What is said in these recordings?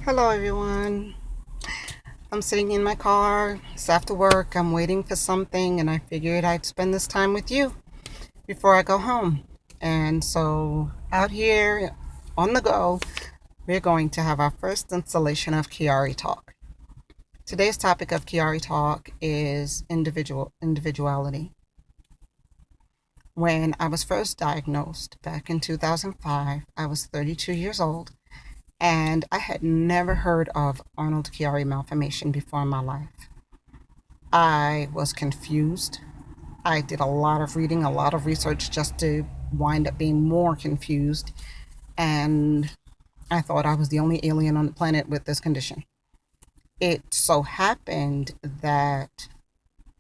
Hello, everyone. I'm sitting in my car. It's after work. I'm waiting for something, and I figured I'd spend this time with you before I go home. And so, out here on the go, we're going to have our first installation of Chiari Talk. Today's topic of Chiari Talk is individuality. When I was first diagnosed back in 2005, I was 32 years old, and I had never heard of Arnold Chiari malformation before in my life. I was confused. I did a lot of reading, a lot of research just to wind up being more confused. And I thought I was the only alien on the planet with this condition. It so happened that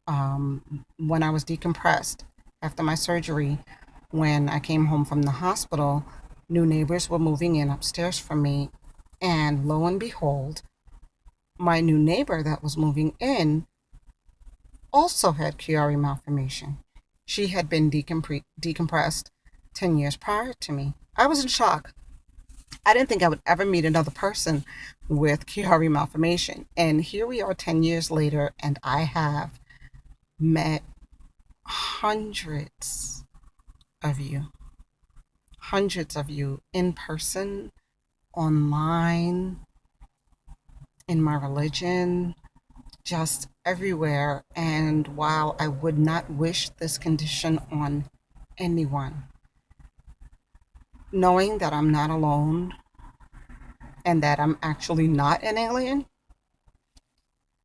when I was decompressed after my surgery, when I came home from the hospital, new neighbors were moving in upstairs from me. And lo and behold, my new neighbor that was moving in also had Chiari malformation. She had been decompressed 10 years prior to me. I was in shock. I didn't think I would ever meet another person with Chiari malformation. And here we are 10 years later, and I have met hundreds of you, hundreds of you in person, online, in my religion, just everywhere. And while I would not wish this condition on anyone, knowing that I'm not alone and that I'm actually not an alien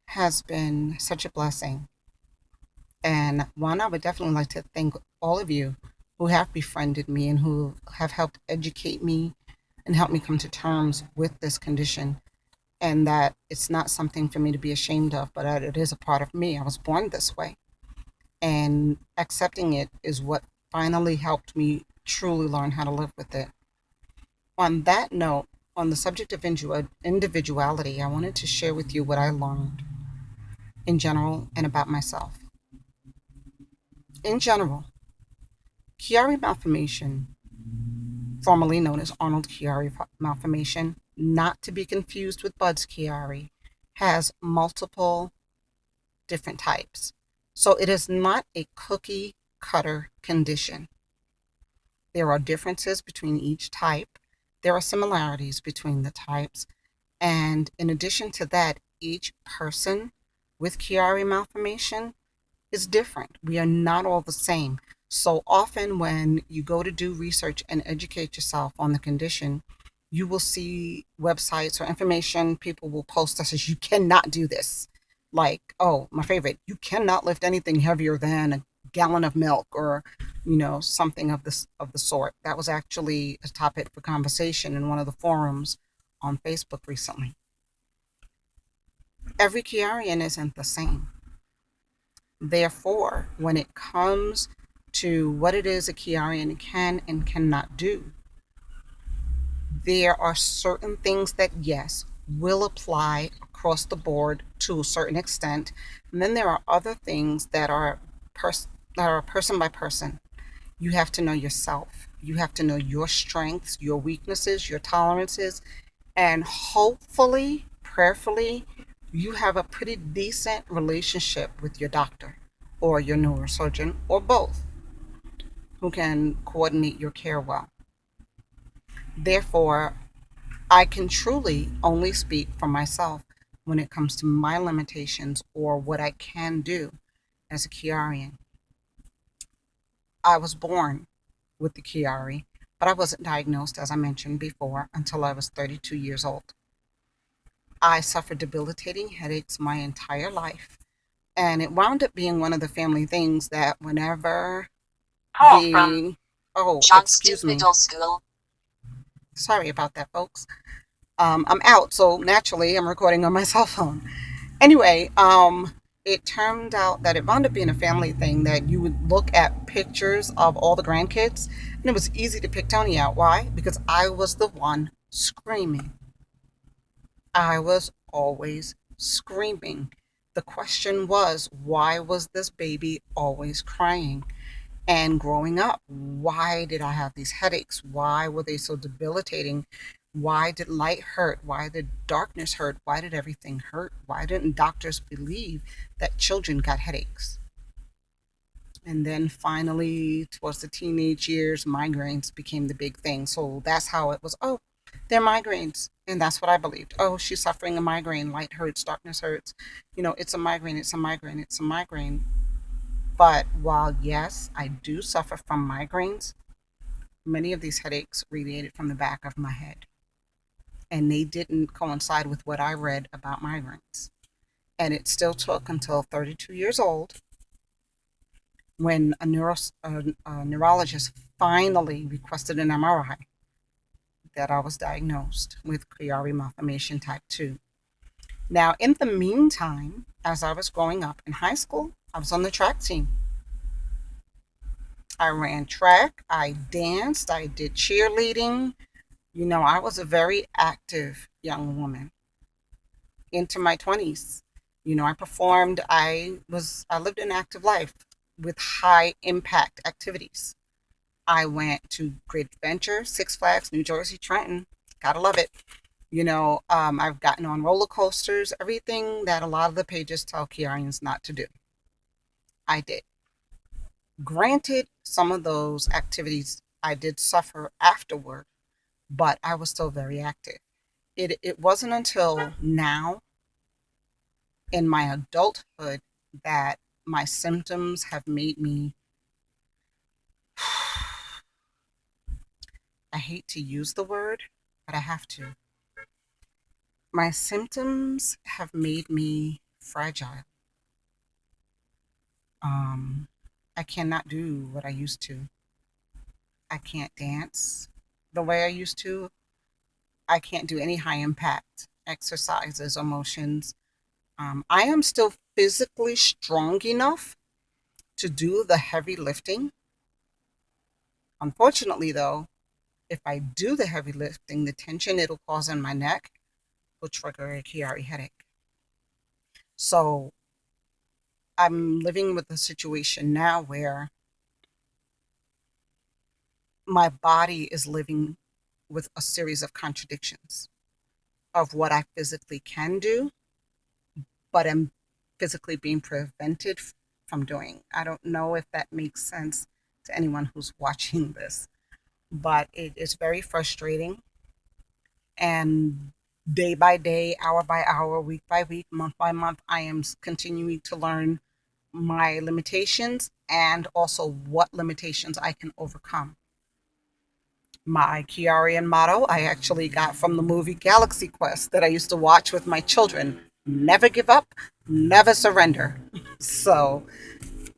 has been such a blessing. And one, I would definitely like to thank all of you who have befriended me and who have helped educate me and help me come to terms with this condition. And that it's not something for me to be ashamed of, but that it is a part of me. I was born this way. And accepting it is what finally helped me truly learn how to live with it. On that note, on the subject of individuality, I wanted to share with you what I learned in general and about myself. In general, Chiari malformation, formerly known as Arnold Chiari malformation, not to be confused with Budd's Chiari, has multiple different types. So it is not a cookie cutter condition. There are differences between each type. There are similarities between the types. And in addition to that, each person with Chiari malformation is different. We are not all the same. So often when you go to do research and educate yourself on the condition, you will see websites or information people will post that says you cannot do this. Like, oh, my favorite, you cannot lift anything heavier than a gallon of milk, or something of the sort. That was actually a topic for conversation in one of the forums on Facebook recently. Every Chiarian isn't the same. Therefore, when it comes to what it is a Chiarian can and cannot do, there are certain things that, yes, will apply across the board to a certain extent. And then there are other things that are person by person. You have to know yourself. You have to know your strengths, your weaknesses, your tolerances, and hopefully, prayerfully, you have a pretty decent relationship with your doctor or your neurosurgeon or both, who can coordinate your care well. Therefore, I can truly only speak for myself when it comes to my limitations or what I can do as a Chiarian. I was born with the Chiari, but I wasn't diagnosed, as I mentioned before, until I was 32 years old. I suffered debilitating headaches my entire life, and it wound up being one of the family things that whenever Call from the oh, Johnston excuse me, Middle School. sorry about that, folks. I'm out, so naturally I'm recording on my cell phone. Anyway, it turned out that it wound up being a family thing that you would look at pictures of all the grandkids, and it was easy to pick Tony out. Why? Because I was the one screaming. I was always screaming. The question was, why was this baby always crying? And growing up, why did I have these headaches? Why were they so debilitating? Why did light hurt? Why did darkness hurt? Why did everything hurt? Why didn't doctors believe that children got headaches? And then finally, towards the teenage years, migraines became the big thing. So that's how it was. Oh, they're migraines. And that's what I believed. Oh, she's suffering a migraine. Light hurts, darkness hurts. It's a migraine, it's a migraine, it's a migraine. But while, yes, I do suffer from migraines, many of these headaches radiated from the back of my head. And they didn't coincide with what I read about migraines. And it still took until 32 years old when a neurologist finally requested an MRI that I was diagnosed with Chiari malformation type 2. Now, in the meantime, as I was growing up in high school, I was on the track team. I ran track, I danced, I did cheerleading. I was a very active young woman into my 20s. I performed, I lived an active life with high impact activities. I went to Great Adventure, Six Flags, New Jersey, Trenton. Gotta love it. I've gotten on roller coasters, everything that a lot of the pages tell Chiarians not to do. I did. Granted, some of those activities I did suffer afterward, but I was still very active. It wasn't until now in my adulthood that my symptoms have made me, I hate to use the word, but I have to. My symptoms have made me fragile. Um, I cannot do what I used to. I can't dance the way I used to. I can't do any high impact exercises or motions. I am still physically strong enough to do the heavy lifting. Unfortunately, though, if I do the heavy lifting, the tension it'll cause in my neck will trigger a Chiari headache. So I'm living with a situation now where my body is living with a series of contradictions of what I physically can do, but am physically being prevented from doing. I don't know if that makes sense to anyone who's watching this, but it is very frustrating. And day by day, hour by hour, week by week, month by month, I am continuing to learn my limitations and also what limitations I can overcome. My Chiarian motto I actually got from the movie Galaxy Quest that I used to watch with my children: never give up, never surrender. So,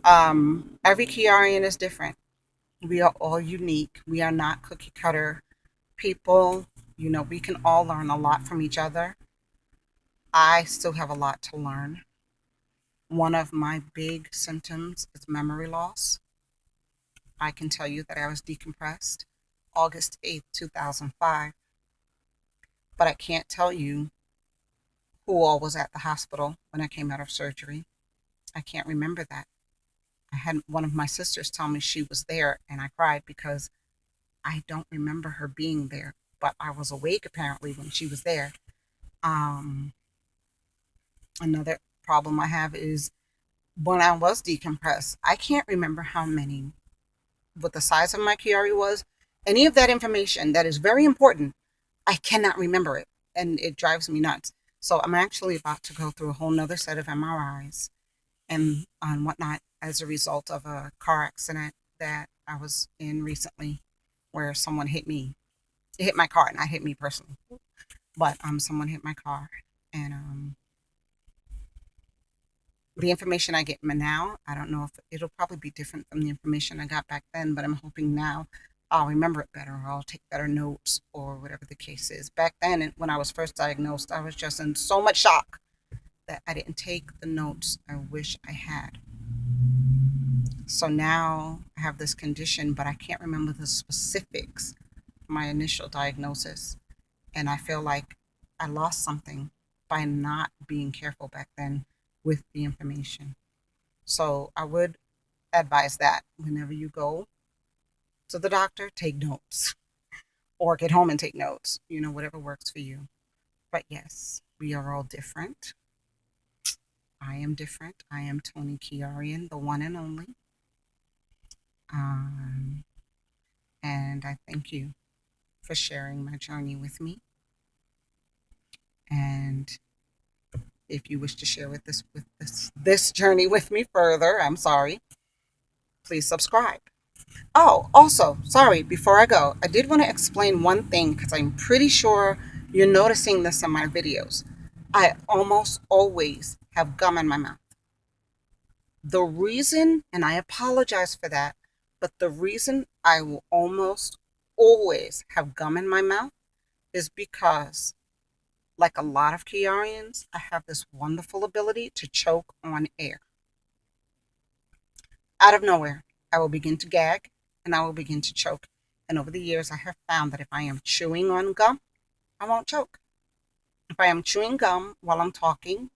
every Chiarian is different. We are all unique. We are not cookie cutter people. We can all learn a lot from each other. I still have a lot to learn. One of my big symptoms is memory loss. I can tell you that I was decompressed August 8th, 2005, but I can't tell you who all was at the hospital when I came out of surgery. I can't remember that. I had one of my sisters tell me she was there, and I cried because I don't remember her being there, but I was awake apparently when she was there. Um, Another problem I have is when I was decompressed, I can't remember how many, what the size of my Chiari was. Any of that information that is very important, I cannot remember it, and it drives me nuts. So I'm actually about to go through a whole nother set of MRIs and whatnot as a result of a car accident that I was in recently, where someone hit me. It hit my car, not hit me personally, but someone hit my car, and the information I get now, I don't know if it'll probably be different from the information I got back then, but I'm hoping now I'll remember it better, or I'll take better notes, or whatever the case is. Back then, when I was first diagnosed, I was just in so much shock that I didn't take the notes I wish I had. So now I have this condition, but I can't remember the specifics of my initial diagnosis. And I feel like I lost something by not being careful back then with the information. So I would advise that whenever you go to the doctor, take notes or get home and take notes, whatever works for you. But yes, we are all different. I am different. I am Tony Chiarian, the one and only. Um, and I thank you for sharing my journey with me. And if you wish to share this journey with me further, I'm sorry, please subscribe. Oh, also, sorry, before I go, I did want to explain one thing because I'm pretty sure you're noticing this in my videos. I almost always have gum in my mouth. The reason, and I apologize for that, but the reason I will almost always have gum in my mouth is because, like a lot of Chiarians, I have this wonderful ability to choke on air. Out of nowhere, I will begin to gag and I will begin to choke. And over the years, I have found that if I am chewing on gum, I won't choke. If I am chewing gum while I'm talking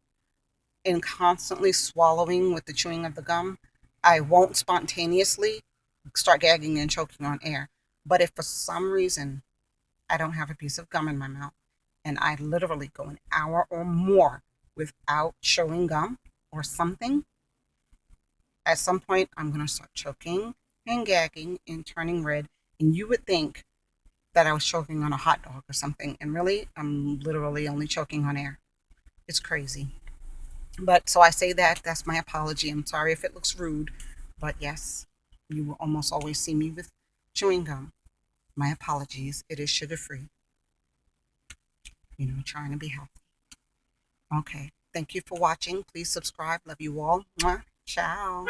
and constantly swallowing with the chewing of the gum, I won't spontaneously start gagging and choking on air. But if for some reason I don't have a piece of gum in my mouth and I literally go an hour or more without chewing gum or something, at some point I'm going to start choking and gagging and turning red. And you would think that I was choking on a hot dog or something. And really, I'm literally only choking on air. It's crazy. But so I say that's my apology. I'm sorry if it looks rude. But yes, you will almost always see me with chewing gum. My apologies. It is sugar free. Trying to be healthy. Okay. Thank you for watching. Please subscribe. Love you all. Mwah. Ciao.